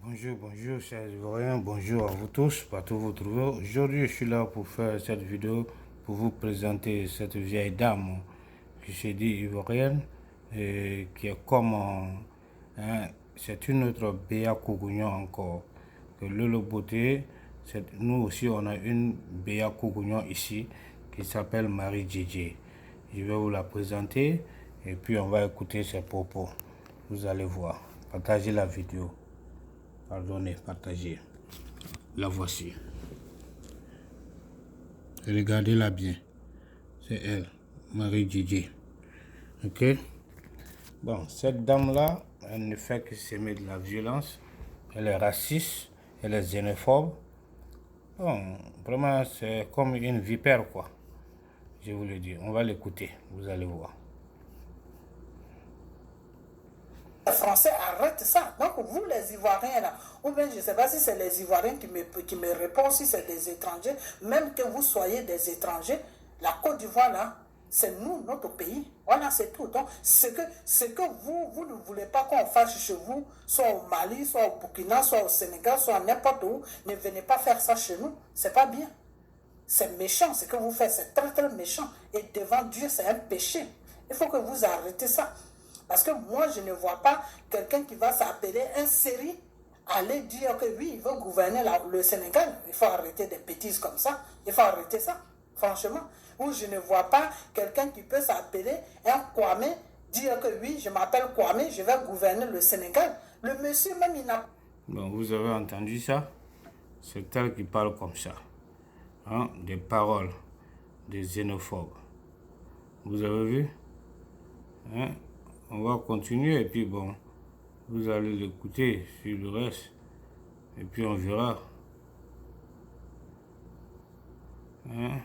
Bonjour chers Ivoiriens, bonjour à vous tous, partout où vous trouvez. Aujourd'hui je suis là pour faire cette vidéo, pour vous présenter cette vieille dame qui se dit ivoirienne, et qui est comme, c'est une autre Béa Kougouignon encore, que Lolo Beauté. Nous aussi on a une Béa Kougouignon ici, qui s'appelle Marie Djedje. Je vais vous la présenter, et puis on va écouter ses propos. Vous allez voir, partagez la vidéo. Pardonnez, partagez. La voici. Regardez-la bien. C'est elle, Marie Djedje. Ok? Bon, cette dame-là, elle ne fait que s'aimer de la violence. Elle est raciste, elle est xénophobe. Bon, vraiment, c'est comme une vipère, quoi. Je vous le dis. On va l'écouter, vous allez voir. Les Français arrêtent ça. Donc vous les Ivoiriens là, ou bien je ne sais pas si c'est les Ivoiriens qui me répondent, si c'est des étrangers, même que vous soyez des étrangers, la Côte d'Ivoire là, c'est nous, notre pays. Voilà, c'est tout. Donc ce que vous ne voulez pas qu'on fasse chez vous, soit au Mali, soit au Burkina, soit au Sénégal, soit n'importe où, ne venez pas faire ça chez nous. C'est pas bien. C'est méchant, ce que vous faites, c'est très très méchant. Et devant Dieu, c'est un péché. Il faut que vous arrêtez ça. Parce que moi, je ne vois pas quelqu'un qui va s'appeler un série, aller dire que oui, il veut gouverner le Sénégal. Il faut arrêter des bêtises comme ça. Il faut arrêter ça, franchement. Ou je ne vois pas quelqu'un qui peut s'appeler un Kwame, dire que oui, je m'appelle Kwame, je vais gouverner le Sénégal. Le monsieur même, il n'a... Bon, vous avez entendu ça? C'est elle qui parle comme ça. Hein? Des paroles des xénophobes. Vous avez vu? Hein? On va continuer et puis bon, vous allez l'écouter sur le reste et puis on verra. Hein?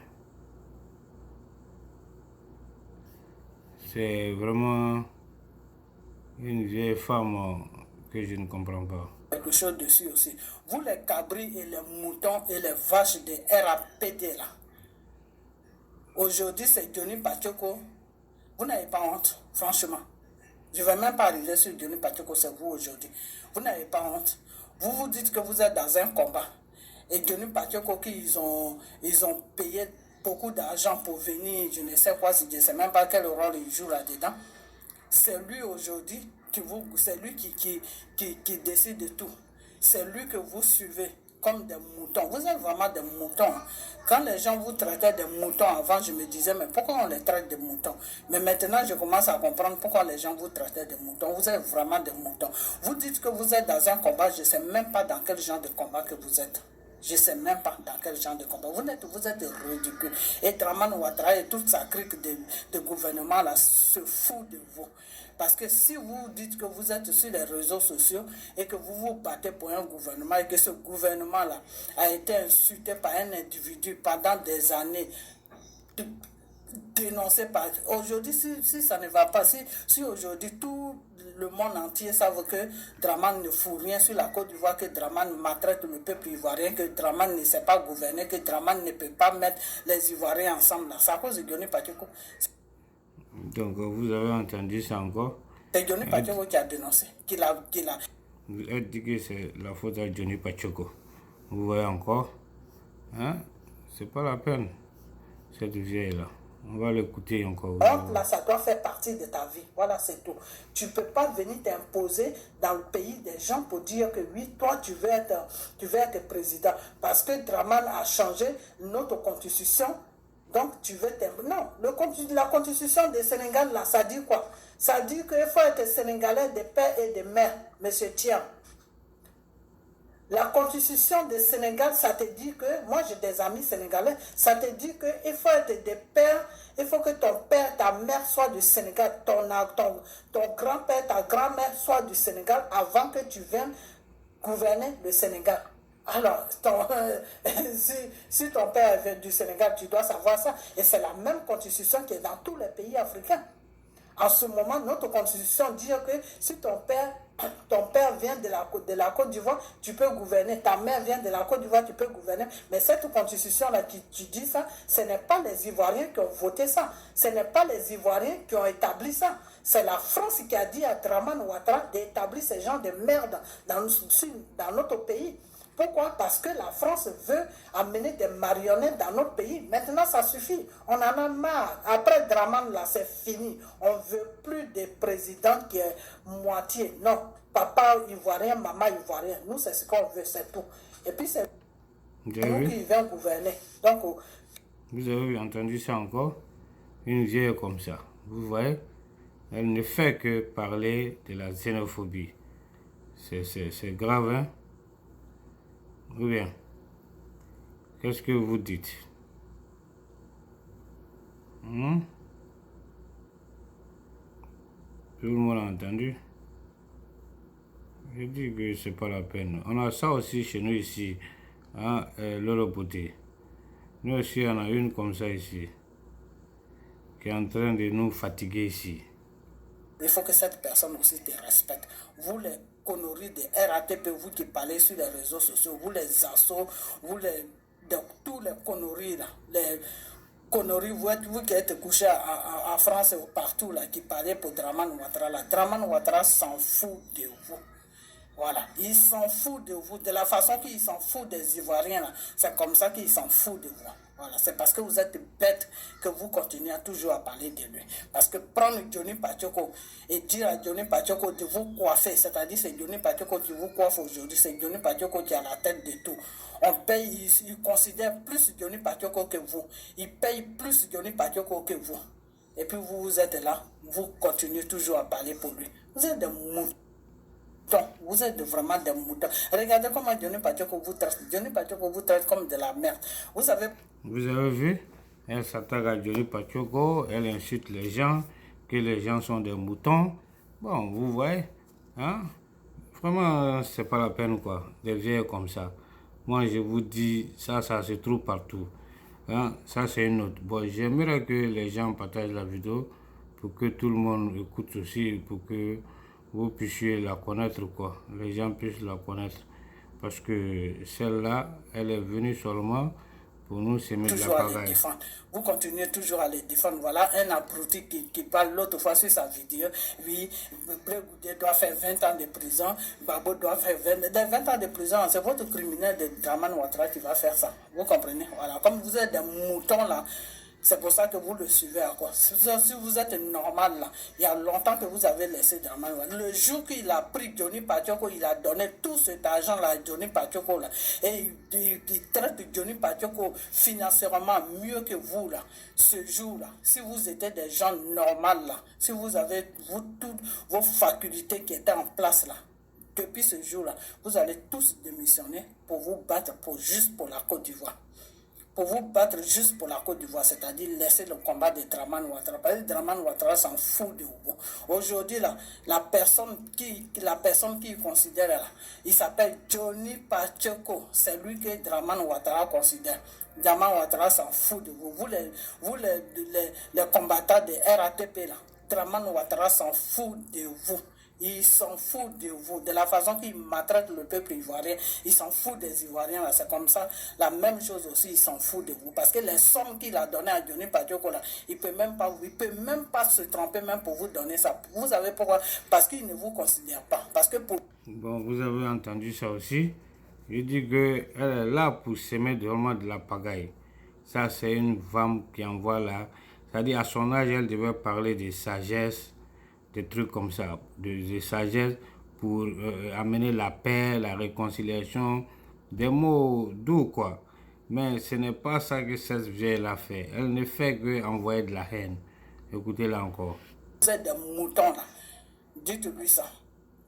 C'est vraiment une vieille femme que je ne comprends pas. Quelque chose dessus aussi. Vous les cabris et les moutons et les vaches de RAPD là. Aujourd'hui c'est Johnny Pachoko. Vous n'avez pas honte, franchement. Je ne vais même pas arriver sur Johnny Pachoko, c'est vous aujourd'hui. Vous n'avez pas honte. Vous vous dites que vous êtes dans un combat. Et Johnny Pachoko, ils ont payé beaucoup d'argent pour venir, je ne sais quoi, je ne sais même pas quel rôle il joue là-dedans. C'est lui aujourd'hui, c'est lui qui décide de tout. C'est lui que vous suivez comme des moutons. Vous êtes vraiment des moutons. Quand les gens vous traitaient de moutons avant, je me disais, mais pourquoi on les traite de moutons? Mais maintenant, je commence à comprendre pourquoi les gens vous traitaient de moutons. Vous êtes vraiment des moutons. Vous dites que vous êtes dans un combat, je ne sais même pas dans quel genre de combat que vous êtes. Je ne sais même pas dans quel genre de combat. Vous êtes ridicule. Et Dramane Ouattara et toute sa clique de gouvernement là se fout de vous. Parce que si vous dites que vous êtes sur les réseaux sociaux et que vous vous battez pour un gouvernement et que ce gouvernement-là a été insulté par un individu pendant des années, dénoncé par... Aujourd'hui, si ça ne va pas, si aujourd'hui tout le monde entier savent que Dramane ne fout rien sur la Côte d'Ivoire, que Dramane maltraite le peuple ivoirien, que Dramane ne sait pas gouverner, que Dramane ne peut pas mettre les Ivoiriens ensemble, c'est à cause de Johnny Pachoko. Donc vous avez entendu ça encore? C'est Johnny Pachoko qui a dénoncé, Vous avez dit que c'est la faute à Johnny Pachoko. Vous voyez encore? Hein? C'est pas la peine, cette vieille-là. On va l'écouter encore. Donc là, ça doit faire partie de ta vie. Voilà, c'est tout. Tu ne peux pas venir t'imposer dans le pays des gens pour dire que oui, toi, tu veux être président. Parce que Dramane a changé notre constitution. Donc, tu veux t'imposer. Non, la constitution du Sénégal, là, ça dit quoi? Ça dit qu'il faut être sénégalais de père et de mère, monsieur Thiam. La constitution du Sénégal, ça te dit que, moi j'ai des amis sénégalais, ça te dit qu'il faut être des pères, il faut que ton père, ta mère soit du Sénégal, ton grand-père, ta grand-mère soit du Sénégal avant que tu viennes gouverner le Sénégal. Alors, si ton père vient du Sénégal, tu dois savoir ça. Et c'est la même constitution qui est dans tous les pays africains. En ce moment, notre constitution dit que si ton père vient de la Côte d'Ivoire, tu peux gouverner. Ta mère vient de la Côte d'Ivoire, tu peux gouverner. Mais cette constitution-là qui dit ça, ce n'est pas les Ivoiriens qui ont voté ça. Ce n'est pas les Ivoiriens qui ont établi ça. C'est la France qui a dit à Draman Ouattara d'établir ces gens de merde dans notre pays. Pourquoi? Parce que la France veut amener des marionnettes dans notre pays. Maintenant, ça suffit. On en a marre. Après Draman, là, c'est fini. On ne veut plus des présidents qui est moitié. Non, papa ivoirien, maman ivoirien. Nous, c'est ce qu'on veut, c'est tout. Et puis, c'est nous qui vient gouverner. Donc, vous avez entendu ça encore? Une vieille comme ça. Vous voyez? Elle ne fait que parler de la xénophobie. C'est grave, hein? Ou bien, qu'est-ce que vous dites? Tout le monde a entendu? Je dis que c'est pas la peine. On a ça aussi chez nous ici, hein, Lolo Beauté. Nous aussi, on a une comme ça ici, qui est en train de nous fatiguer ici. Il faut que cette personne aussi te respecte. Vous les conneries de RATP, vous qui parlez sur les réseaux sociaux, vous les assauts, vous tous les conneries là, les conneries, vous qui êtes couché en France ou partout là, qui parlez pour Draman Ouattara là. Draman Ouattara s'en fout de vous. Voilà, il s'en fout de vous, de la façon qu'il s'en fout des Ivoiriens là. C'est comme ça qu'il s'en fout de vous. Voilà, c'est parce que vous êtes bête que vous continuez toujours à parler de lui. Parce que prendre Johnny Pachoko et dire à Johnny Pachoko de vous coiffer, c'est-à-dire c'est Johnny Pachoko qui vous coiffe aujourd'hui, c'est Johnny Pachoko qui a la tête de tout. On paye, il considère plus Johnny Pachoko que vous. Il paye plus Johnny Pachoko que vous. Et puis vous êtes là, vous continuez toujours à parler pour lui. Vous êtes des moutons. Vous êtes vraiment des moutons. Regardez comment Johnny Pachoko vous traite. Johnny Pachoko vous traite comme de la merde. Vous avez vu? Elle s'attaque à Johnny Pachoko, elle insulte les gens, que les gens sont des moutons. Bon, vous voyez, hein? Vraiment, c'est pas la peine, quoi, des vieilles comme ça. Moi, je vous dis, ça se trouve partout. Hein? Ça, c'est une autre. Bon, j'aimerais que les gens partagent la vidéo pour que tout le monde écoute aussi, pour que vous puissiez la connaître, quoi. Les gens puissent la connaître. Parce que celle-là, elle est venue seulement pour nous semer de la pagaille. Vous continuez toujours à les défendre. Voilà un abruti qui parle l'autre fois sur sa vidéo. Oui, Blé doit faire 20 ans de prison. Babo doit faire 20 ans de prison. C'est votre criminel de Draman Ouattara qui va faire ça. Vous comprenez? Voilà. Comme vous êtes des moutons là. C'est pour ça que vous le suivez à quoi? Si vous êtes normal là, il y a longtemps que vous avez laissé Draman. Le jour qu'il a pris Johnny Pachoko, il a donné tout cet argent là à Johnny Pachoko là. Et il traite Johnny Pachoko financièrement mieux que vous là. Ce jour là, si vous étiez des gens normaux là, si vous avez toutes vos facultés qui étaient en place là, depuis ce jour là, vous allez tous démissionner pour vous battre juste pour la Côte d'Ivoire. Pour vous battre juste pour la Côte d'Ivoire, c'est-à-dire laisser le combat de Draman Ouattara. Parce que Draman Ouattara s'en fout de vous. Aujourd'hui, la personne qui considère là, il s'appelle Johnny Pachoko. C'est lui que Draman Ouattara considère. Draman Ouattara s'en fout de vous. Vous les combattants de RATP là, Draman Ouattara s'en fout de vous. Il s'en fout de vous, de la façon qu'il maltraite le peuple ivoirien. Il s'en fout des Ivoiriens. C'est comme ça. La même chose aussi, il s'en fout de vous. Parce que les sommes qu'il a données à Johnny Pachoko, il ne peut même pas se tromper même pour vous donner ça. Vous savez pourquoi? Parce qu'il ne vous considère pas. Parce que pour... Bon, vous avez entendu ça aussi. Je dis qu'elle est là pour semer vraiment de la pagaille. Ça, c'est une femme qui envoie là. C'est-à-dire, à son âge, elle devait parler de sagesse, des trucs comme ça, de sagesse pour amener la paix, la réconciliation, des mots doux, quoi. Mais ce n'est pas ça que cette vieille a fait. Elle ne fait que envoyer de la haine. Écoutez-la encore. Vous êtes des moutons, là. Dites-lui ça.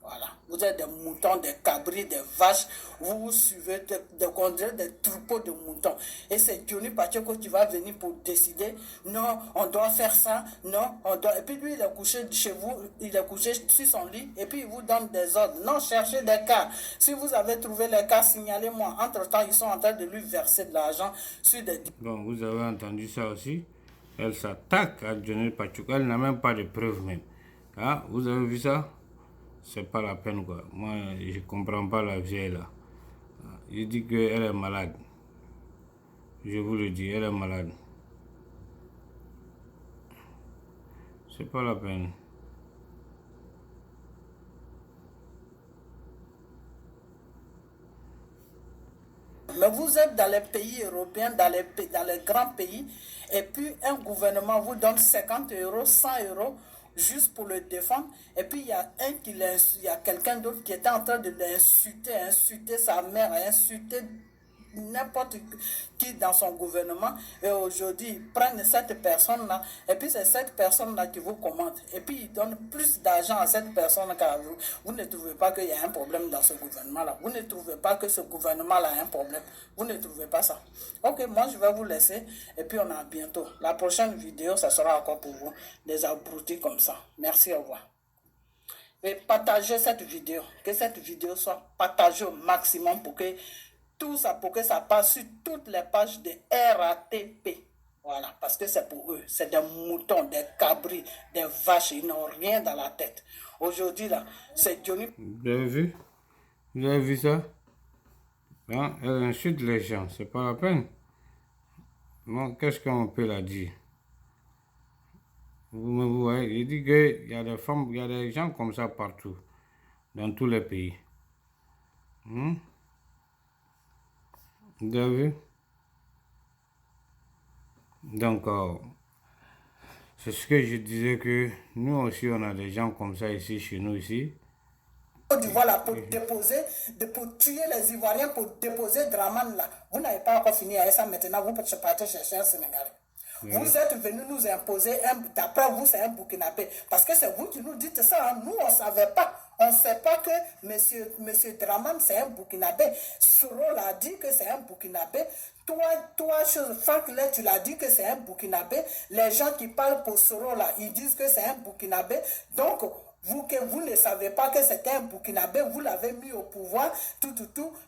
Voilà. Vous êtes des moutons, des cabris, des vaches. Vous suivez des troupeaux de moutons. Et c'est Johnny Pachoko qui va venir pour décider. Non, on doit faire ça. Non, on doit. Et puis lui, il est couché chez vous. Il est couché sur son lit. Et puis il vous donne des ordres. Non, cherchez des cas. Si vous avez trouvé les cas, signalez-moi. Entre-temps, ils sont en train de lui verser de l'argent sur des... Bon, vous avez entendu ça aussi. Elle s'attaque à Johnny Pachoko. Elle n'a même pas de preuves même. Ah, vous avez vu ça? C'est pas la peine, quoi. Moi, je comprends pas la vieille là. Je dis qu'elle est malade. Je vous le dis, elle est malade. C'est pas la peine. Mais vous êtes dans les pays européens, dans les grands pays, et puis un gouvernement vous donne 50 euros, 100 euros, juste pour le défendre. Et puis il y a quelqu'un d'autre qui était en train de l'insulter, insulter sa mère, insulter n'importe qui dans son gouvernement, et aujourd'hui ils prennent cette personne-là, et puis c'est cette personne-là qui vous commande, et puis ils donnent plus d'argent à cette personne qu'à vous. Vous ne trouvez pas qu'il y a un problème dans ce gouvernement-là? Vous ne trouvez pas que ce gouvernement-là a un problème? Vous ne trouvez pas ça? Ok, moi je vais vous laisser, et puis on a bientôt. La prochaine vidéo, ça sera encore pour vous, des abrutis comme ça. Merci, au revoir. Et partagez cette vidéo, que cette vidéo soit partagée au maximum pour que tout ça, pour que ça passe sur toutes les pages de RATP. Voilà, parce que c'est pour eux. C'est des moutons, des cabris, des vaches. Ils n'ont rien dans la tête. Aujourd'hui, là, c'est Johnny. Vous avez vu? Vous avez vu ça? Hein? Elle insulte les gens, c'est pas la peine. Bon, qu'est-ce qu'on peut la dire? Vous voyez, il dit qu'il y a des femmes, il y a des gens comme ça partout, dans tous les pays. Vous avez vu? Donc, c'est ce que je disais, que nous aussi, on a des gens comme ça ici, chez nous ici. Voilà, pour déposer, pour tuer les Ivoiriens, pour déposer Draman là. Vous n'avez pas encore fini avec ça maintenant, vous partez chercher un Sénégalais. Vous êtes venus nous imposer, d'après vous, c'est un Burkinabé. Parce que c'est vous qui nous dites ça. Hein. Nous, on ne savait pas. On ne sait pas que monsieur Draman, c'est un Burkinabé. Soro l'a dit que c'est un Burkinabé. Toi, Franck, tu l'as dit que c'est un Burkinabé. Les gens qui parlent pour Soro, là, ils disent que c'est un Burkinabé. Donc, vous ne savez pas que c'était un Burkinabé, vous l'avez mis au pouvoir, tout.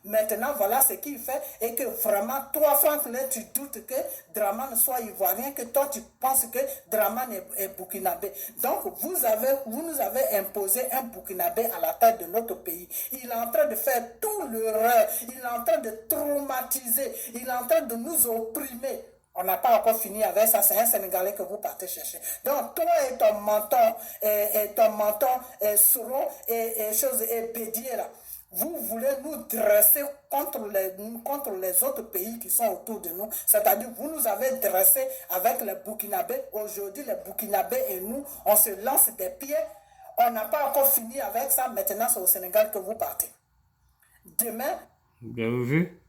Maintenant, voilà ce qu'il fait. Et que vraiment, toi, Franck, tu doutes que Draman soit ivoirien, que toi, tu penses que Draman est Burkinabé. Donc, vous nous avez imposé un Burkinabé à la tête de notre pays. Il est en train de faire tout l'erreur. Il est en train de traumatiser. Il est en train de nous opprimer. On n'a pas encore fini avec ça, c'est un Sénégalais que vous partez chercher. Donc, toi et ton menton, Soro et Bédier, là, vous voulez nous dresser contre les autres pays qui sont autour de nous. C'est-à-dire, vous nous avez dressés avec les Burkinabés. Aujourd'hui, les Burkinabés et nous, on se lance des pieds. On n'a pas encore fini avec ça. Maintenant, c'est au Sénégal que vous partez. Demain... Vous avez vu?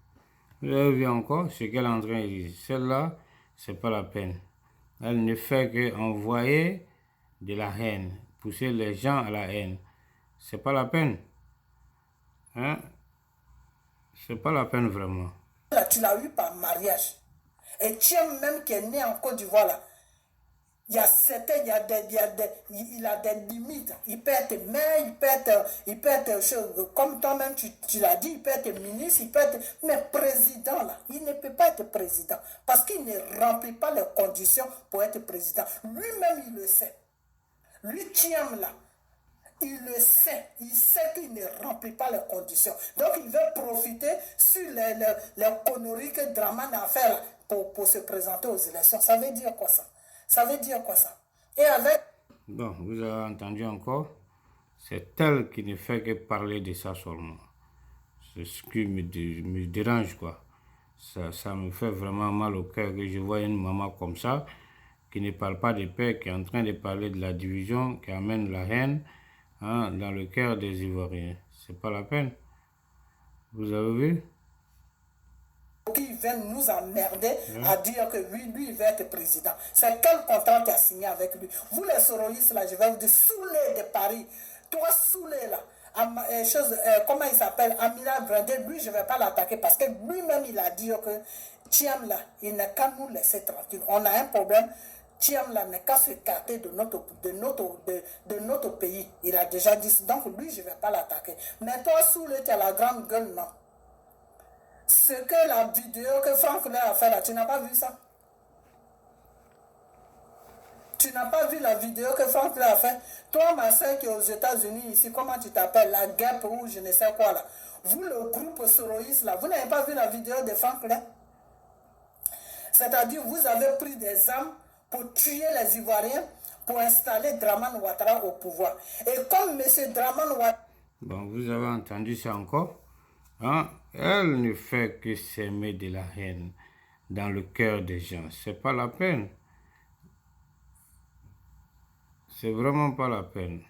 Vous avez vu encore ce qu'elle est en train de dire. Celle-là, c'est pas la peine. Elle ne fait qu'envoyer de la haine, pousser les gens à la haine. C'est pas la peine. Hein? C'est pas la peine vraiment. Là, tu l'as eu par mariage. Et Tchiem même qui est né en Côte d'Ivoire là, il a des limites. Il peut être maire, il peut être comme toi-même tu l'as dit, il peut être ministre, il peut être, mais président là, il ne peut pas être président parce qu'il ne remplit pas les conditions pour être président. Lui-même il le sait. Lui Tchiem là, il le sait, il sait qu'il ne remplit pas les conditions. Donc il veut profiter sur les conneries que Draman a fait là, pour se présenter aux élections. Ça veut dire quoi ça? Ça veut dire quoi ça? Et avec... Bon, vous avez entendu encore? C'est elle qui ne fait que parler de ça seulement. C'est ce qui me dérange, quoi. Ça me fait vraiment mal au cœur que je vois une maman comme ça, qui ne parle pas de paix, qui est en train de parler de la division, qui amène la haine dans le cœur des Ivoiriens. C'est pas la peine. Vous avez vu? Qui viennent nous emmerder à dire que lui, il veut être président. C'est quel contrat tu as signé avec lui? Vous les soroïstes là, je vais vous dire, Soulé de Paris, toi Soulé là, comment il s'appelle, Amiral Brandé, lui je ne vais pas l'attaquer parce que lui-même il a dit que Tchiem là, il n'a qu'à nous laisser tranquille. On a un problème. Tchiem là n'est qu'à se écarter de notre pays. Il a déjà dit, donc lui je ne vais pas l'attaquer. Mais toi Soulé, tu as la grande gueule, non? Ce que la vidéo que Franck a fait là, tu n'as pas vu ça? Tu n'as pas vu la vidéo que Franck a fait? Toi, ma soeur qui est aux États-Unis ici, comment tu t'appelles? La guêpe ou je ne sais quoi là. Vous, le groupe soroïste là, vous n'avez pas vu la vidéo de Franck là? C'est-à-dire, vous avez pris des armes pour tuer les Ivoiriens, pour installer Draman Ouattara au pouvoir. Et comme M. Draman Ouattara... Bon, vous avez entendu ça encore? Hein? Elle ne fait que s'aimer de la haine dans le cœur des gens. C'est pas la peine. C'est vraiment pas la peine.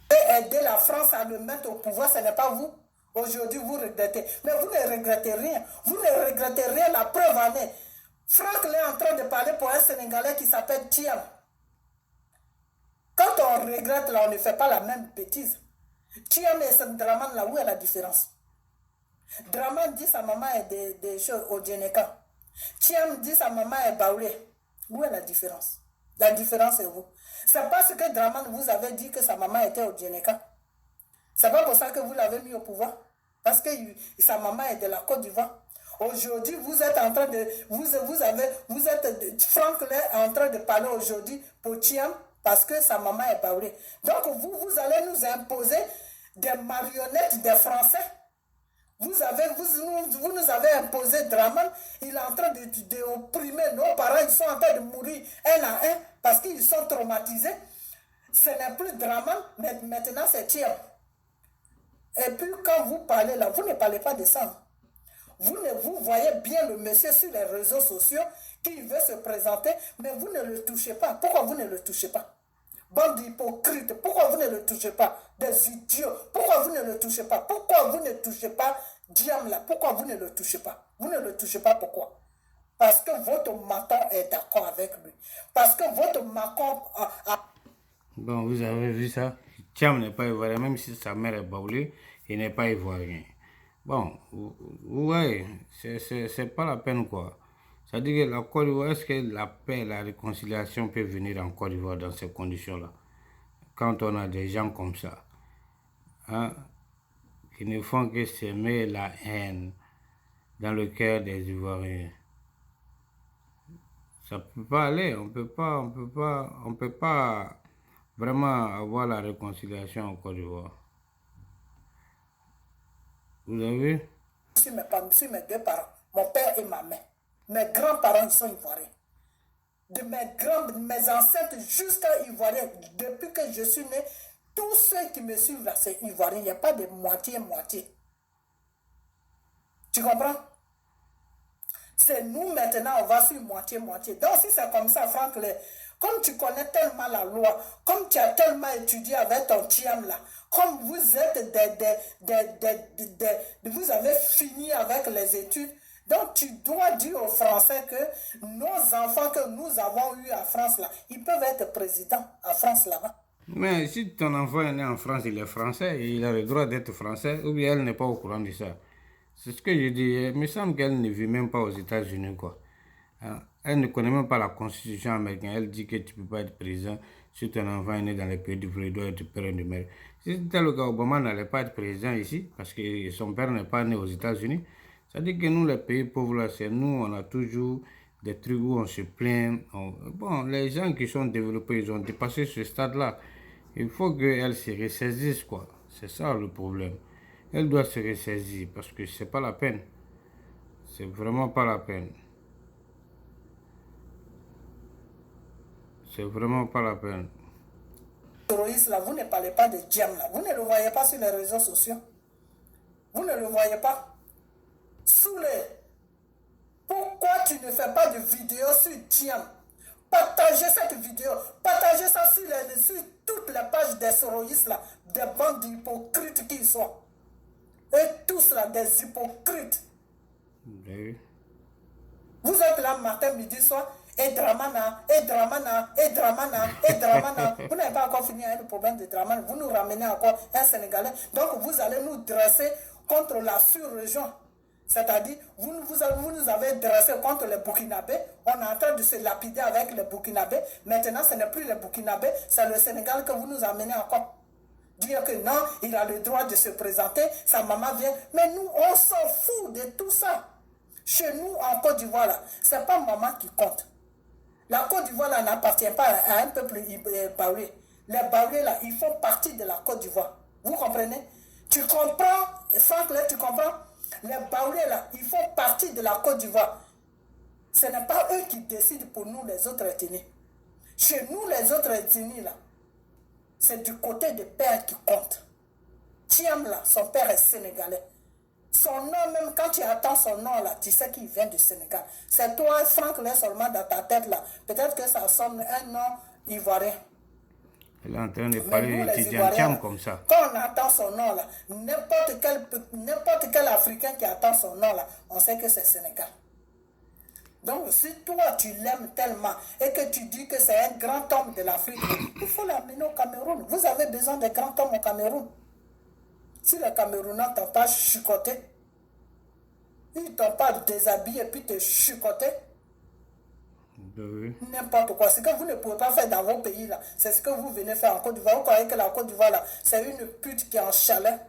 Aider la France à le mettre au pouvoir, ce n'est pas vous. Aujourd'hui, vous regrettez. Mais vous ne regrettez rien. Vous ne regrettez rien. La preuve en est. Franck est en train de parler pour un Sénégalais qui s'appelle Thiam. Quand on regrette, là, on ne fait pas la même bêtise. Thiam et Draman, là, où est la différence? Draman dit sa maman est des choses au Djeneka. Thiam dit sa maman est Baoulé. Où est la différence? La différence est où? C'est parce que Draman vous avait dit que sa maman était au Djeneka. C'est pas pour ça que vous l'avez mis au pouvoir. Parce que sa maman est de la Côte d'Ivoire. Aujourd'hui, vous êtes en train de. Franck est en train de parler aujourd'hui pour Thiam parce que sa maman est Baoulé. Donc, vous allez nous imposer des marionnettes des Français. Vous nous avez imposé Draman. Il est en train d'opprimer nos parents. Ils sont en train de mourir un à un parce qu'ils sont traumatisés. Ce n'est plus Draman, mais maintenant c'est Thiam. Et puis quand vous parlez là, vous ne parlez pas de ça. Vous voyez bien le monsieur sur les réseaux sociaux qui veut se présenter, mais vous ne le touchez pas. Pourquoi vous ne le touchez pas? Bande d'hypocrites, pourquoi vous ne le touchez pas? Des idiots, pourquoi vous ne le touchez pas? Pourquoi vous ne touchez pas Diam là? Pourquoi vous ne le touchez pas? Vous ne le touchez pas, pourquoi? Parce que votre Macron est d'accord avec lui. Parce que votre Macron Bon, vous avez vu ça? Thiam n'est pas ivoirien, même si sa mère est baoulée, il n'est pas ivoirien. Bon, ouais, c'est pas la peine quoi. C'est-à-dire que la Côte d'Ivoire, est-ce que la paix, la réconciliation peut venir en Côte d'Ivoire dans ces conditions-là? Quand on a des gens comme ça, hein, qui ne font que s'aimer la haine dans le cœur des Ivoiriens. Ça peut pas aller, on peut pas vraiment avoir la réconciliation en Côte d'Ivoire. Vous avez? sur mes deux parents, mon père et ma mère. Mes grands-parents, ils sont ivoiriens. De mes ancêtres jusqu'à ivoiriens, depuis que je suis né, tous ceux qui me suivent là, c'est ivoirien. Il n'y a pas de moitié-moitié. Tu comprends? C'est nous maintenant, on va sur moitié-moitié. Donc si c'est comme ça, Franck, comme tu connais tellement la loi, comme tu as tellement étudié avec ton Thiam là, comme vous êtes vous avez fini avec les études, donc tu dois dire aux Français que nos enfants que nous avons eus à France là, ils peuvent être présidents à France là-bas. Mais si ton enfant est né en France, il est français, et il a le droit d'être français, ou bien elle n'est pas au courant de ça. C'est ce que je dis. Il me semble qu'elle ne vit même pas aux États-Unis, quoi. Hein? Elle ne connaît même pas la constitution américaine. Elle dit que tu ne peux pas être président si ton enfant est né dans les pays développés, il doit être père de mère. Si c'était le cas, Obama n'allait pas être président ici, parce que son père n'est pas né aux États-Unis. Ça dit que nous, les pays pauvres, là, c'est nous, on a toujours des trucs où on se plaint. Bon, les gens qui sont développés, ils ont dépassé ce stade-là. Il faut qu'elle se ressaisisse, quoi. C'est ça le problème. Elle doit se ressaisir parce que c'est pas la peine. C'est vraiment pas la peine. C'est vraiment pas la peine. Terroriste là, vous ne parlez pas de Diam là. Vous ne le voyez pas sur les réseaux sociaux. Vous ne le voyez pas. Sous les. Pourquoi tu ne fais pas de vidéo sur Diam? Partagez cette vidéo. Partagez ça sur toutes les pages des terroristes là. Des bandes d'hypocrites qu'ils sont. Et tous là, des hypocrites. Oui. Vous êtes là matin, midi, soir. Et Dramana, et Dramana, et Dramana, et Dramana. Vous n'avez pas encore fini avec le problème de Dramana. Vous nous ramenez encore un Sénégalais. Donc vous allez nous dresser contre la sur-région. C'est-à-dire, vous nous avez dressé contre les Burkinabés. On est en train de se lapider avec les Burkinabés. Maintenant, ce n'est plus les Burkinabés, c'est le Sénégal que vous nous amenez encore. Dire que non, il a le droit de se présenter, sa maman vient. Mais nous, on s'en fout de tout ça. Chez nous, en Côte d'Ivoire, ce n'est pas maman qui compte. La Côte d'Ivoire n'appartient pas à un peuple baoulé. Les baoulés, là, ils font partie de la Côte d'Ivoire. Vous comprenez? Tu comprends, Franck, là, tu comprends? Les baoulés, là, ils font partie de la Côte d'Ivoire. Ce n'est pas eux qui décident pour nous, les autres ethnies. Chez nous, les autres ethnies, là, c'est du côté des pères qui comptent. Thiam là, son père est sénégalais. Son nom, même quand tu attends son nom là, tu sais qu'il vient du Sénégal. C'est toi, Franck, là seulement dans ta tête là. Peut-être que ça sonne un nom ivoirien. Elle est en train de parler de Tidiane Thiam comme ça. Quand on attend son nom là, n'importe quel Africain qui attend son nom là, on sait que c'est Sénégal. Donc si toi tu l'aimes tellement et que tu dis que c'est un grand homme de l'Afrique, il faut l'amener au Cameroun. Vous avez besoin de grands hommes au Cameroun. Si les Camerounais t'ont pas chicoté, ils t'ont pas déshabillé et puis te chicoté, Oui. n'importe quoi. Ce que vous ne pouvez pas faire dans vos pays là, c'est ce que vous venez faire en Côte d'Ivoire. Vous croyez que la Côte d'Ivoire là, c'est une pute qui est en chalet?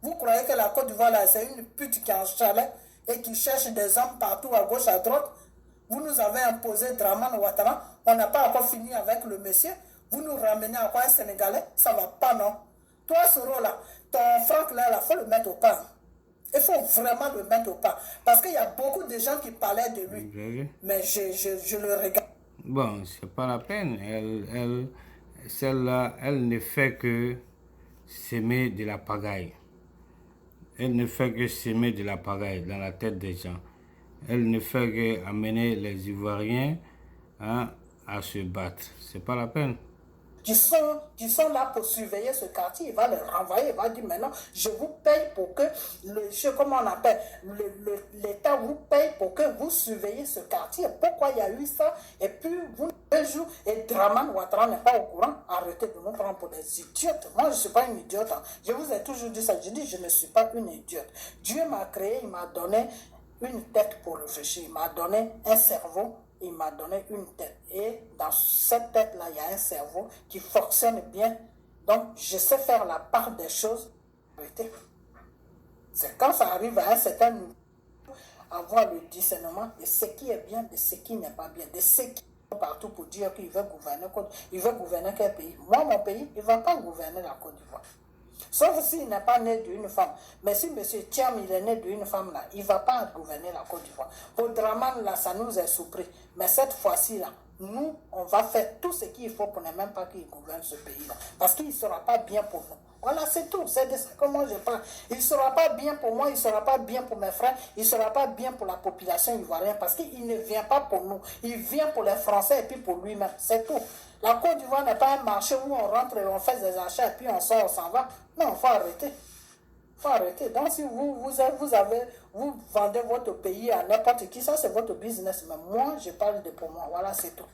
Vous croyez que la Côte d'Ivoire là, c'est une pute qui est en chalet et qui cherche des hommes partout à gauche, à droite? Vous nous avez imposé Dramane Ouattara, on n'a pas encore fini avec le monsieur. Vous nous ramenez à quoi, un Sénégalais? Ça va pas, non? Toi, Soro là, ton Franck là, il faut le mettre au pas. Il faut vraiment le mettre au pas. Parce qu'il y a beaucoup de gens qui parlaient de lui. Mais je le regarde. Bon, c'est pas la peine. Celle-là, elle ne fait que s'aimer de la pagaille. Elle ne fait que s'aimer de la pagaille dans la tête des gens. Elle ne fait que amener les Ivoiriens à se battre. C'est pas la peine. Qui sont là pour surveiller ce quartier, il va les renvoyer, il va dire maintenant, je vous paye pour que, comment on appelle, l'État vous paye pour que vous surveillez ce quartier. Pourquoi il y a eu ça? Et puis, vous, un jour, et Dramane Ouattara n'est pas au courant, arrêtez de nous prendre pour des idiotes. Moi, je ne suis pas une idiote. Hein. Je vous ai toujours dit ça, je dis, je ne suis pas une idiote. Dieu m'a créé, il m'a donné une tête pour réfléchir, il m'a donné un cerveau, il m'a donné une tête. Et dans cette tête-là, il y a un cerveau qui fonctionne bien. Donc, je sais faire la part des choses. C'est quand ça arrive à un certain niveau, avoir le discernement de ce qui est bien, de ce qui n'est pas bien, de ce qui est partout pour dire qu'il veut gouverner. Il veut gouverner quel pays? Moi, mon pays, il ne va pas gouverner la Côte d'Ivoire. Sauf s'il n'est pas né d'une femme. Mais si M. Thiam, il est né d'une femme, là, il ne va pas gouverner la Côte d'Ivoire. Pour Dramane, là, ça nous est surpris. Mais cette fois-ci, là, nous, on va faire tout ce qu'il faut pour ne même pas qu'il gouverne ce pays-là. Parce qu'il ne sera pas bien pour nous. Voilà, c'est tout. C'est de ça que moi je parle. Il ne sera pas bien pour moi, il ne sera pas bien pour mes frères, il ne sera pas bien pour la population ivoirienne. Parce qu'il ne vient pas pour nous. Il vient pour les Français et puis pour lui-même. C'est tout. La Côte d'Ivoire n'est pas un marché où on rentre et on fait des achats et puis on sort, on s'en va. Non, il faut arrêter. Il faut arrêter. Donc si vous vendez votre pays à n'importe qui, ça c'est votre business. Mais moi, je parle de pour moi. Voilà, c'est tout.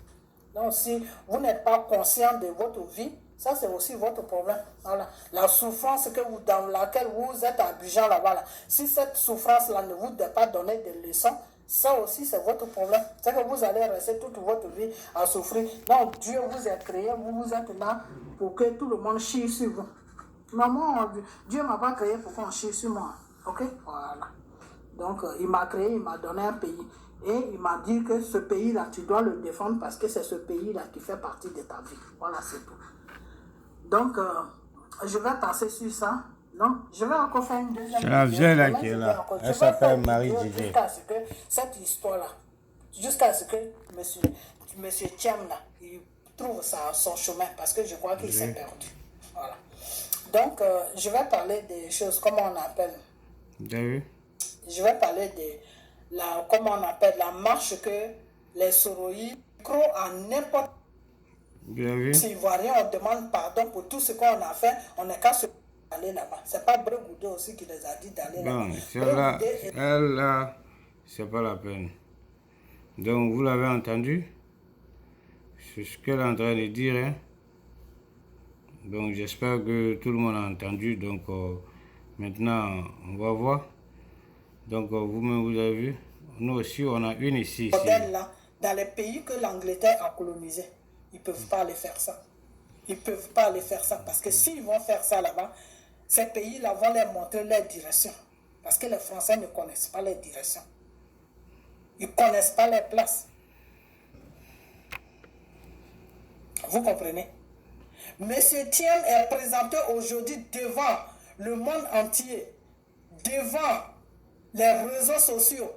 Donc si vous n'êtes pas conscient de votre vie, ça c'est aussi votre problème. Voilà. La souffrance dans laquelle vous êtes à Abidjan là-bas, là, si cette souffrance-là ne vous a pas donné de leçons, ça aussi c'est votre problème. C'est que vous allez rester toute votre vie à souffrir. Donc Dieu vous a créé, vous êtes là pour que tout le monde chie sur vous. Maman, Dieu ne m'a pas créé pour qu'on chie sur moi. Ok? Voilà. Donc il m'a créé, il m'a donné un pays. Et il m'a dit que ce pays-là, tu dois le défendre parce que c'est ce pays-là qui fait partie de ta vie. Voilà, c'est tout. Donc, je vais passer sur ça. Non, je vais encore faire une deuxième vidéo. C'est la vieille là qui est là. Elle s'appelle Marie Djidji. Jusqu'à ce que cette histoire-là, jusqu'à ce que monsieur Thiam, là, il trouve son chemin parce que je crois qu'il s'est perdu. Voilà. Donc, je vais parler des choses, comment on appelle. Je vais parler de comment on appelle la marche que les Soroïdes croient en n'importe quel Ivoirien. On demande pardon pour tout ce qu'on a fait. On n'est qu'à se aller là-bas. C'est pas Bregoudé aussi qui les a dit d'aller là-bas. Elle là, c'est pas la peine. Donc vous l'avez entendu? C'est ce qu'elle est en train de dire. Hein? Donc j'espère que tout le monde a entendu. Donc maintenant, on va voir. Donc vous-même, vous avez vu, nous aussi, on a une ici. Là, dans les pays que l'Angleterre a colonisés, ils ne peuvent pas aller faire ça. Ils ne peuvent pas aller faire ça. Parce que s'ils vont faire ça là-bas, ces pays-là vont leur montrer leur direction. Parce que les Français ne connaissent pas leur direction. Ils ne connaissent pas leur place. Vous comprenez? Monsieur Thiam est présenté aujourd'hui devant le monde entier, devant les réseaux sociaux.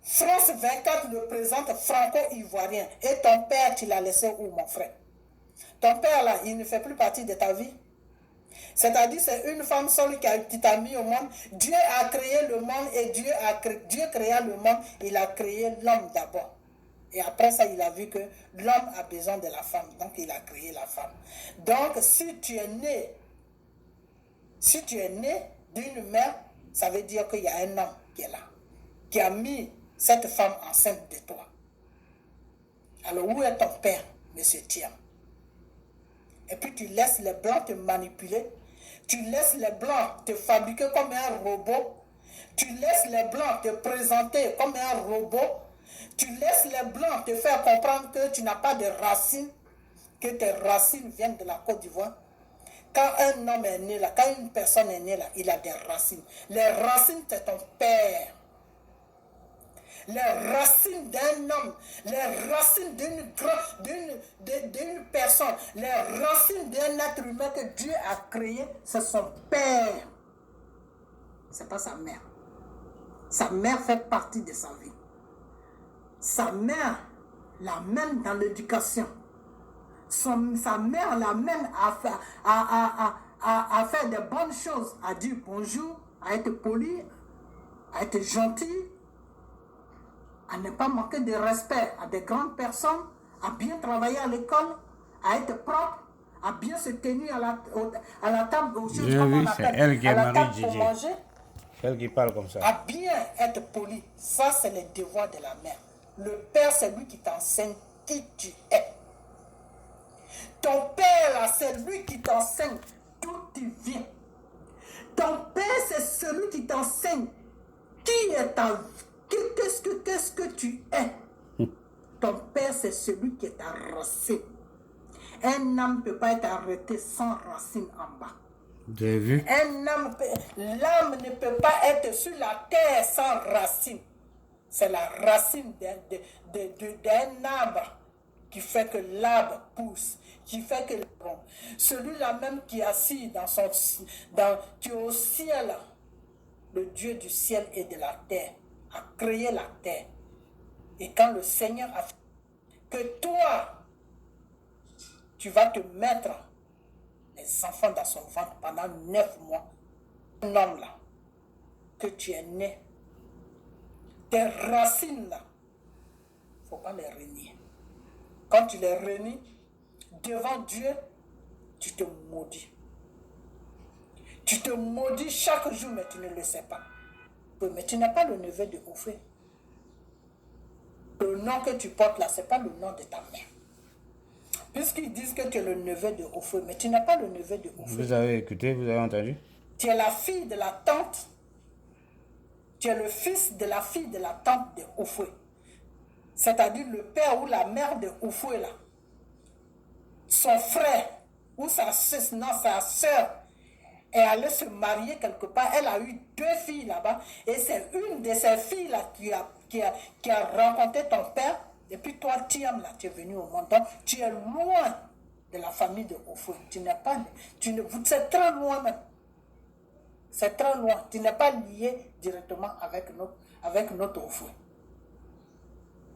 France 24 le présente franco-ivoirien. Et ton père, tu l'as laissé où, mon frère? Ton père, là, il ne fait plus partie de ta vie. C'est-à-dire, c'est une femme seule qui t'a mis au monde. Dieu a créé le monde et Dieu créa le monde. Il a créé l'homme d'abord. Et après ça, il a vu que l'homme a besoin de la femme. Donc, il a créé la femme. Donc, si tu es né d'une mère, ça veut dire qu'il y a un homme qui est là, qui a mis cette femme enceinte de toi. Alors, où est ton père, monsieur Thiam? Et puis, tu laisses les blancs te manipuler. Tu laisses les blancs te fabriquer comme un robot. Tu laisses les blancs te présenter comme un robot. Tu laisses les blancs te faire comprendre que tu n'as pas de racines, que tes racines viennent de la Côte d'Ivoire. Quand un homme est né là, quand une personne est née là, il a des racines. Les racines, c'est ton père. Les racines d'un homme, les racines d'une personne, les racines d'un être humain que Dieu a créé, c'est son père. Ce n'est pas sa mère. Sa mère fait partie de sa vie. Sa mère l'amène dans l'éducation. Sa mère l'amène à faire des bonnes choses, à dire bonjour, à être poli, à être gentil, à ne pas manquer de respect à des grandes personnes, à bien travailler à l'école, à être propre, à bien se tenir à la table, C'est elle qui est mariée, pour manger. C'est elle qui parle comme ça. À bien être poli. Ça, c'est le devoir de la mère. Le père, c'est lui qui t'enseigne qui tu es. Ton père, là, c'est lui qui t'enseigne d'où tu viens. Ton père, c'est celui qui t'enseigne qui est ta vie. Qu'est-ce que tu es? Ton père, c'est celui qui est ta racine. Un homme ne peut pas être arrêté sans racine en bas. Vous avez vu? L'homme ne peut pas être sur la terre sans racine. C'est la racine d'un arbre qui fait que l'arbre pousse, qui fait que celui-là même qui est assis qui est au ciel, le Dieu du ciel et de la terre, a créé la terre. Et quand le Seigneur a fait que toi, tu vas te mettre les enfants dans son ventre pendant 9 mois, un homme là, que tu es né, tes racines là, il ne faut pas les renier. Quand tu les renies, devant Dieu, tu te maudis. Tu te maudis chaque jour, mais tu ne le sais pas. Mais tu n'as pas le neveu de Ophé. Le nom que tu portes là, ce n'est pas le nom de ta mère. Puisqu'ils disent que tu es le neveu de Ophé, mais tu n'as pas le neveu de Ophé. Vous avez écouté, vous avez entendu? Tu es la fille de la tante. Tu es le fils de la fille de la tante de Ophé. C'est-à-dire le père ou la mère de Ophé là. Son frère ou sa soeur est allée se marier quelque part. Elle a eu 2 filles là-bas. Et c'est une de ces filles-là qui a rencontré ton père. Et puis toi, Thiam, là, tu es venu au monde. Donc, tu es loin de la famille de Ophé. C'est très loin même. C'est très loin. Tu n'es pas lié directement avec notre Ophé.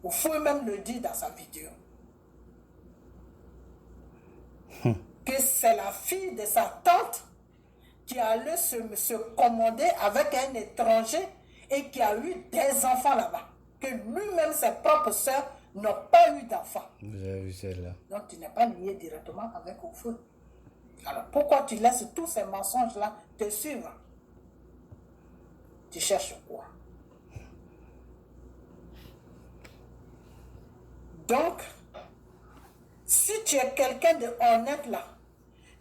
Ophé même le dit dans sa vidéo. Que c'est la fille de sa tante qui allait se commander avec un étranger et qui a eu des enfants là-bas. Que lui-même, ses propres sœurs n'ont pas eu d'enfants. Vous avez vu celle-là. Donc tu n'es pas lié directement avec Ophé. Alors pourquoi tu laisses tous ces mensonges-là te suivre? Tu cherches quoi? Donc, si tu es quelqu'un de honnête là,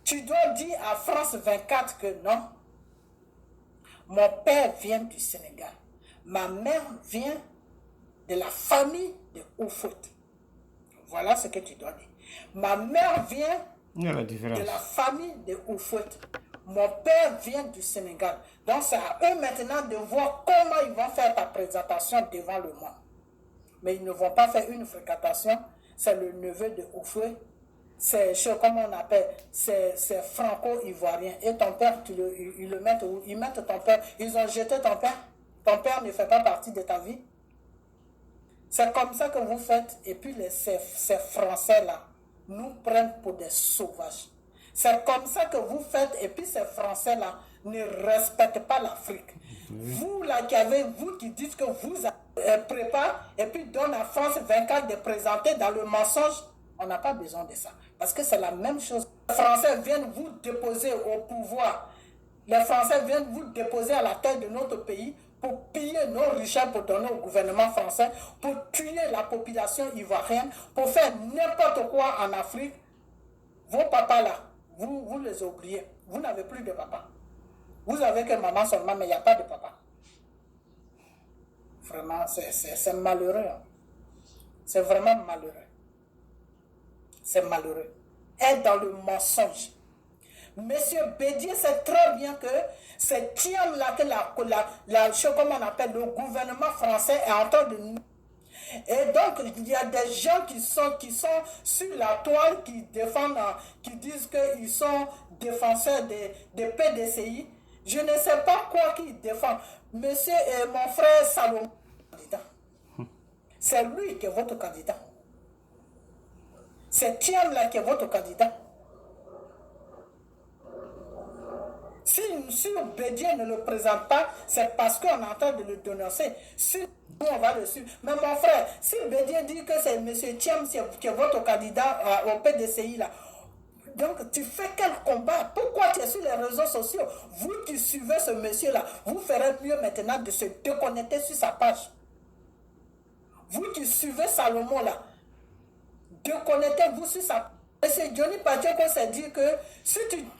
tu dois dire à France 24 que non, mon père vient du Sénégal, ma mère vient de la famille de Oufouet. Voilà ce que tu dois dire. Ma mère vient de la famille de Oufouet. Mon père vient du Sénégal. Donc c'est à eux maintenant de voir comment ils vont faire ta présentation devant le monde. Mais ils ne vont pas faire une fréquentation. C'est le neveu de Oufouet. C'est, comment on appelle, c'est franco-ivoirien. Et ton père, ils le mettent où? Ils mettent ton père. Ils ont jeté ton père. Ton père ne fait pas partie de ta vie. C'est comme ça que vous faites. Et puis ces Français-là nous prennent pour des sauvages. C'est comme ça que vous faites, et puis ces Français-là ne respectent pas l'Afrique. Vous, là, vous qui dites que vous préparez, et puis donne à France 24 de présenter dans le mensonge, on n'a pas besoin de ça. Parce que c'est la même chose. Les Français viennent vous déposer au pouvoir. Les Français viennent vous déposer à la tête de notre pays pour piller nos richesses, pour donner au gouvernement français, pour tuer la population ivoirienne, pour faire n'importe quoi en Afrique. Vos papas là, vous les oubliez. Vous n'avez plus de papa. Vous avez que maman seulement, mais il n'y a pas de papa. Vraiment, c'est malheureux. Hein. C'est vraiment malheureux. C'est malheureux. Être dans le mensonge. Monsieur Bédier sait très bien que c'est Thiam-là que comment on appelle, le gouvernement français est en train de nous. Et donc, il y a des gens qui sont sur la toile, qui défendent, qui disent qu'ils sont défenseurs des PDCI. Je ne sais pas quoi qu'ils défendent. Monsieur et mon frère Salomon, c'est lui qui est votre candidat. C'est Thiam-là qui est votre candidat. Si Bédier ne le présente pas, c'est parce qu'on est en train de le dénoncer. Si nous, on va le suivre. Mais mon frère, si Bédier dit que c'est M. Thiam qui est votre candidat au PDCI, là, donc tu fais quel combat? Pourquoi tu es sur les réseaux sociaux? Vous qui suivez ce monsieur-là, vous ferez mieux maintenant de se déconnecter sur sa page. Vous qui suivez Salomon, là, déconnectez-vous sur sa page. M. Johnny Pacheco s'est dit que si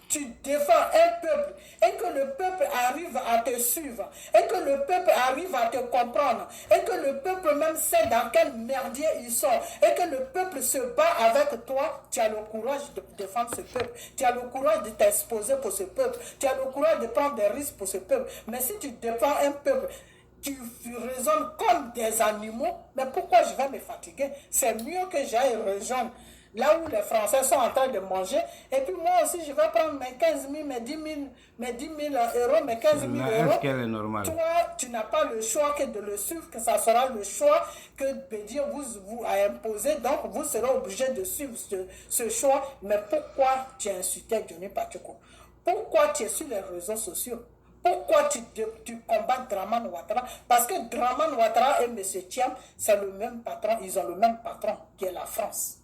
tu défends un peuple et que le peuple arrive à te suivre, et que le peuple arrive à te comprendre, et que le peuple même sait dans quel merdier ils sont, et que le peuple se bat avec toi, tu as le courage de défendre ce peuple, tu as le courage de t'exposer pour ce peuple, tu as le courage de prendre des risques pour ce peuple. Mais si tu défends un peuple, tu raisonnes comme des animaux, mais pourquoi je vais me fatiguer? C'est mieux que j'aille rejoindre là où les Français sont en train de manger, et puis moi aussi je vais prendre mes 15 000, mes 10 000, euros, mes 15 000 euros. Est-ce qu'elle est normale? Toi, tu n'as pas le choix que de le suivre, que ça sera le choix que Bédier vous a imposé, donc vous serez obligé de suivre ce choix. Mais pourquoi tu as insulté Johnny Pacheco? Pourquoi tu es sur les réseaux sociaux? Pourquoi tu combats Dramane Ouattara? Parce que Dramane Ouattara et M. Thiam, c'est le même patron, ils ont le même patron qui est la France.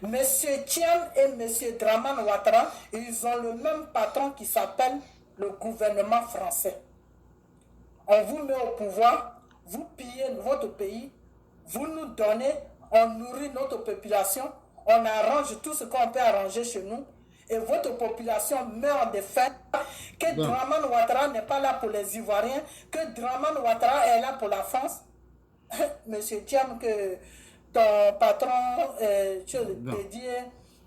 Monsieur Thiam et Monsieur Dramane Ouattara, ils ont le même patron qui s'appelle le gouvernement français. On vous met au pouvoir, vous pillez votre pays, vous nous donnez, on nourrit notre population, on arrange tout ce qu'on peut arranger chez nous, et votre population meurt de faim. Que Dramane Ouattara n'est pas là pour les Ivoiriens, que Dramane Ouattara est là pour la France. Monsieur Thiam, que ton patron, Bédier,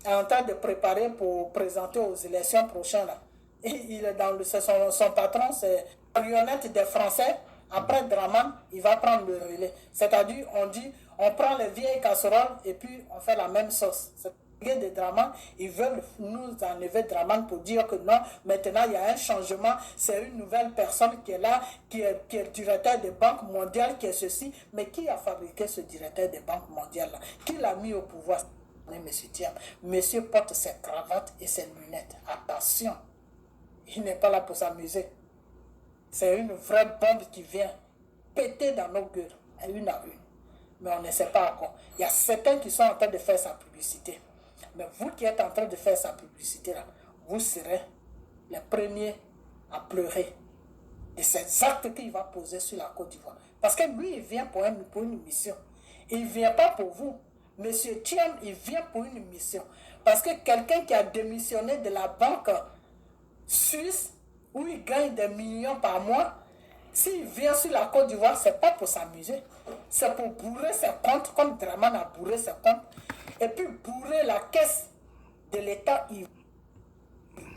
est en train de préparer pour présenter aux élections prochaines. Là. Et il est dans son patron, c'est marionnette des Français. Après Dramane, il va prendre le relais. C'est-à-dire, on prend les vieilles casseroles et puis on fait la même sauce. De Dramane, ils veulent nous enlever Dramane pour dire que non, maintenant il y a un changement, c'est une nouvelle personne qui est là, qui est directeur des banques mondiales, qui est ceci. Mais qui a fabriqué ce directeur des banques mondiales là? Qui l'a mis au pouvoir? Monsieur Thiam. Monsieur porte ses cravates et ses lunettes. Attention, il n'est pas là pour s'amuser. C'est une vraie bombe qui vient péter dans nos gueules, à une. Mais on ne sait pas encore. Il y a certains qui sont en train de faire sa publicité. Mais vous qui êtes en train de faire sa publicité, là, vous serez les premiers à pleurer de ces actes qu'il va poser sur la Côte d'Ivoire. Parce que lui, il vient pour une mission. Il ne vient pas pour vous. Monsieur Thiam, il vient pour une mission. Parce que quelqu'un qui a démissionné de la banque suisse, où il gagne des millions par mois, s'il vient sur la Côte d'Ivoire, ce n'est pas pour s'amuser. C'est pour bourrer ses comptes, comme Dramane a bourré ses comptes, et puis bourrer la caisse de l'État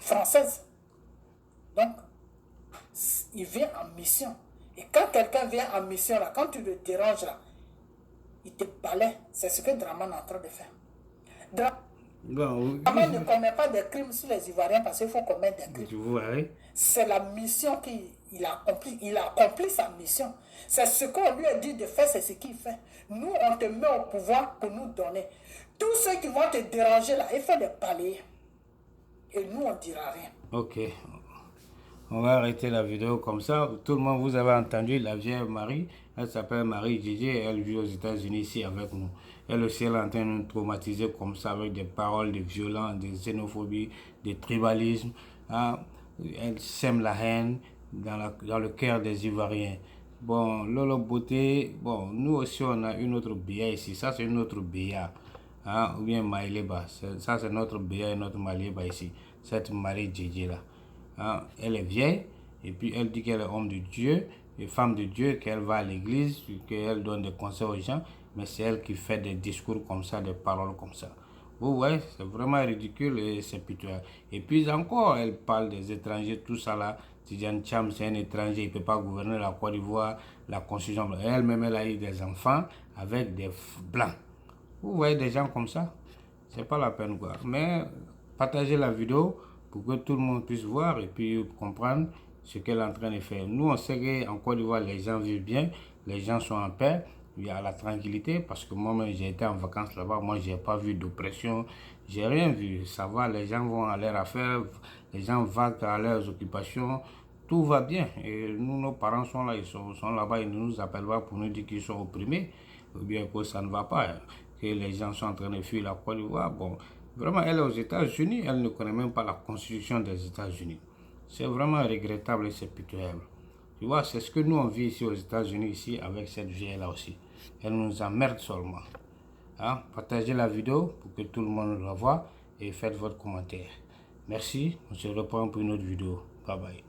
française. Donc, il vient en mission. Et quand quelqu'un vient en mission, là, quand tu le déranges, là, il te balaie. C'est ce que Dramane est en train de faire. Dramane ne commet pas de crimes sur les Ivoiriens parce qu'il faut commettre des crimes. C'est la mission qu'il a accomplie. Il a accompli sa mission. C'est ce qu'on lui a dit de faire, c'est ce qu'il fait. Nous, on te met au pouvoir pour nous donner. Tous ceux qui vont te déranger là, il faut les balayer. Et nous, on ne dira rien. Ok. On va arrêter la vidéo comme ça. Tout le monde, vous avez entendu la vieille Marie. Elle s'appelle Marie Gigi et elle vit aux États-Unis ici avec nous. Elle aussi, elle est en train de nous traumatiser comme ça avec des paroles de violence, de xénophobie, de tribalisme. Hein. Elle sème la haine dans le cœur des Ivoiriens. Bon, Lolo Beauté, bon, nous aussi, on a une autre BA ici. Ça, c'est une autre BA. Hein, ou bien Maïleba. Ça, c'est notre BA et notre Maïleba ici. Cette Marie Gigi là. Hein, elle est vieille et puis elle dit qu'elle est homme de Dieu et femme de Dieu, qu'elle va à l'église, qu'elle donne des conseils aux gens, mais c'est elle qui fait des discours comme ça, des paroles comme ça. Vous voyez, c'est vraiment ridicule et c'est pitoyable. Et puis encore, elle parle des étrangers, tout ça là. Tidjane Thiam, c'est un étranger, il ne peut pas gouverner la Côte d'Ivoire, la constitution. Elle-même, elle a eu des enfants avec des blancs. Vous voyez des gens comme ça, c'est pas la peine quoi. Mais partagez la vidéo pour que tout le monde puisse voir et puis comprendre ce qu'elle est en train de faire. Nous, on sait qu'en Côte d'Ivoire, les gens vivent bien, les gens sont en paix, il y a la tranquillité parce que moi-même, j'ai été en vacances là-bas, moi, j'ai pas vu d'oppression, j'ai rien vu. Ça va, les gens vont à leur affaire, les gens vont à leurs occupations, tout va bien. Et nous, nos parents sont là, ils sont là-bas, ils ne nous appellent pas pour nous dire qu'ils sont opprimés, ou bien que ça ne va pas, que les gens sont en train de fuir la Côte d'Ivoire. Bon, vraiment, elle est aux États-Unis, elle ne connaît même pas la constitution des États-Unis. C'est vraiment regrettable et c'est pitoyable. Tu vois, c'est ce que nous on vit ici aux États-Unis, ici, avec cette vieille-là aussi. Elle nous emmerde seulement. Hein? Partagez la vidéo pour que tout le monde la voit et faites votre commentaire. Merci, on se reprend pour une autre vidéo. Bye bye.